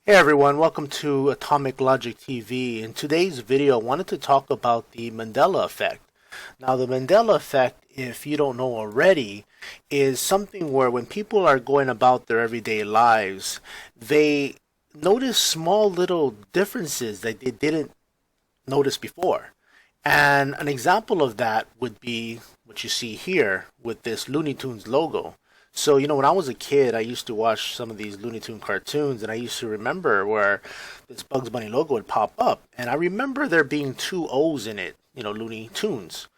Hey everyone, welcome to Atomic Logic TV. In today's video, I wanted to talk about the Mandela Effect. Now, the Mandela Effect, if you don't know already, is something where when people are going about their everyday lives, they notice small little differences that they didn't notice before. And an example of that would be what you see here with this Looney Tunes logo. So, when I was a kid, I used to watch some of these Looney Tune cartoons, and I used to remember where this Bugs Bunny logo would pop up. And I remember there being two O's in it, Looney Tunes.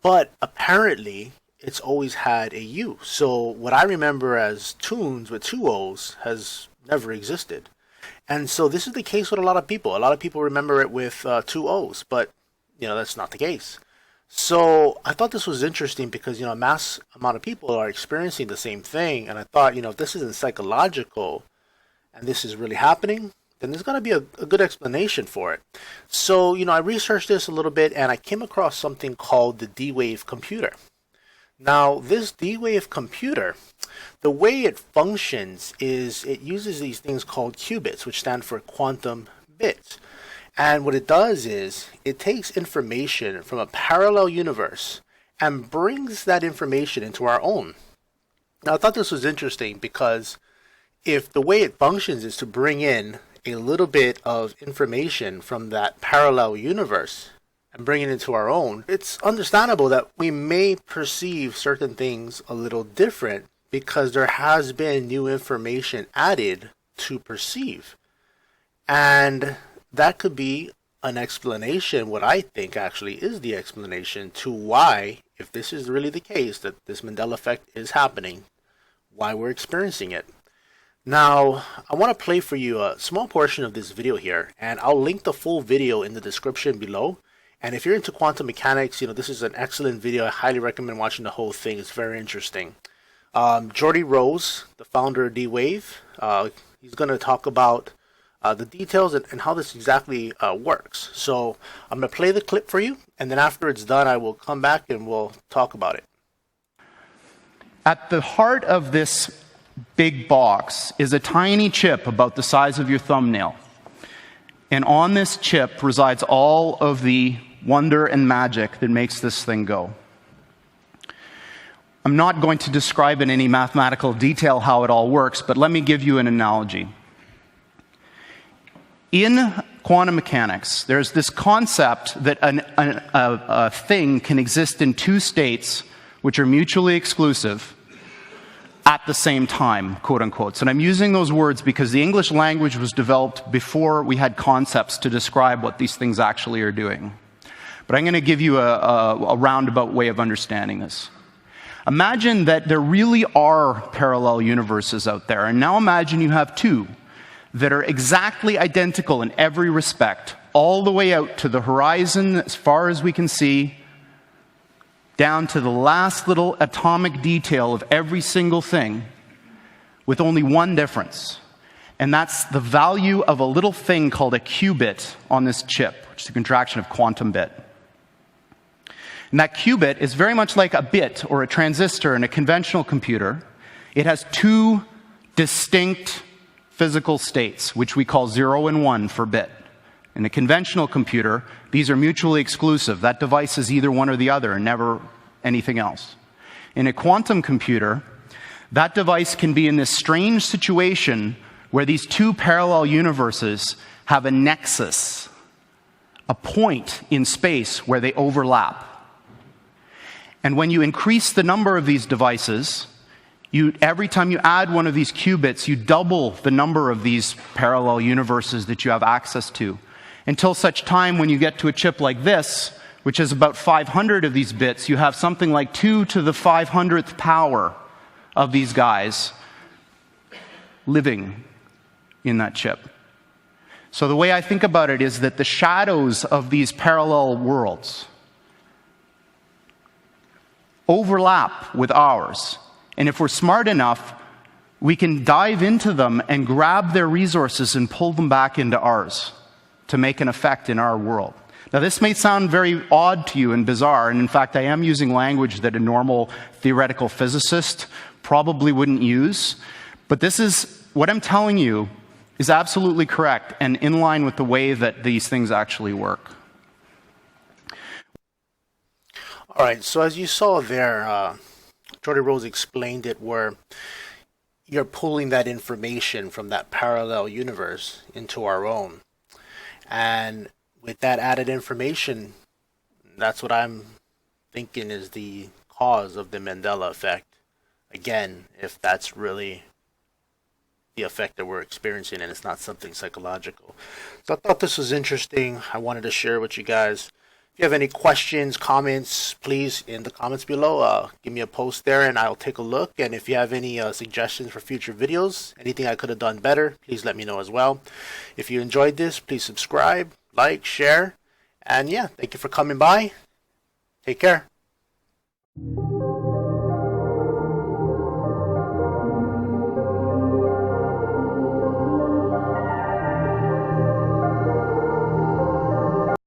But apparently, it's always had a U. So what I remember as tunes with two O's has never existed. And so this is the case with a lot of people. A lot of people remember it with two O's, but, that's not the case. So I thought this was interesting because, a mass amount of people are experiencing the same thing. And I thought, if this isn't psychological and this is really happening, then there's got to be a good explanation for it. So, I researched this a little bit and I came across something called the D-Wave computer. Now, this D-Wave computer, the way it functions is it uses these things called qubits, which stand for quantum bits. And what it does is it takes information from a parallel universe and brings that information into our own. Now, I thought this was interesting because if the way it functions is to bring in a little bit of information from that parallel universe and bring it into our own, it's understandable that we may perceive certain things a little different because there has been new information added to perceive. And that could be an explanation, what I think actually is the explanation to why, if this is really the case, that this Mandela Effect is happening, why we're experiencing it. Now, I want to play for you a small portion of this video here, and I'll link the full video in the description below. And if you're into quantum mechanics, this is an excellent video. I highly recommend watching the whole thing. It's very interesting. Jordy Rose, the founder of D-Wave, he's going to talk about the details and how this exactly works. So I'm going to play the clip for you, and then after it's done, I will come back and we'll talk about it. At the heart of this big box is a tiny chip about the size of your thumbnail. And on this chip resides all of the wonder and magic that makes this thing go. I'm not going to describe in any mathematical detail how it all works, but let me give you an analogy. In quantum mechanics, there's this concept that a thing can exist in two states which are mutually exclusive at the same time, quote unquote. And I'm using those words because the English language was developed before we had concepts to describe what these things actually are doing. But I'm going to give you a roundabout way of understanding this. Imagine that there really are parallel universes out there, and now imagine you have two that are exactly identical in every respect, all the way out to the horizon as far as we can see, down to the last little atomic detail of every single thing, with only one difference. And that's the value of a little thing called a qubit on this chip, which is a contraction of quantum bit. And that qubit is very much like a bit or a transistor in a conventional computer. It has two distinct physical states, which we call 0 and 1 for bit. In a conventional computer, these are mutually exclusive. That device is either one or the other and never anything else. In a quantum computer, that device can be in this strange situation where these two parallel universes have a nexus, a point in space where they overlap. And when you increase the number of these devices, every time you add one of these qubits, you double the number of these parallel universes that you have access to, until such time when you get to a chip like this, which is about 500 of these bits, you have something like 2 to the 500th power of these guys living in that chip. So the way I think about it is that the shadows of these parallel worlds overlap with ours. And if we're smart enough, we can dive into them and grab their resources and pull them back into ours to make an effect in our world. Now, this may sound very odd to you and bizarre, and in fact, I am using language that a normal theoretical physicist probably wouldn't use. But this is what I'm telling you is absolutely correct and in line with the way that these things actually work. All right, so as you saw there, Jordy Rose explained it where you're pulling that information from that parallel universe into our own. And with that added information, that's what I'm thinking is the cause of the Mandela effect. Again, if that's really the effect that we're experiencing and it's not something psychological. So I thought this was interesting. I wanted to share with you guys. If you have any questions, comments, please in the comments below, give me a post there and I'll take a look. And if you have any suggestions for future videos, anything I could have done better, please let me know as well. If you enjoyed this, please subscribe, like, share, and yeah, thank you for coming by. Take care.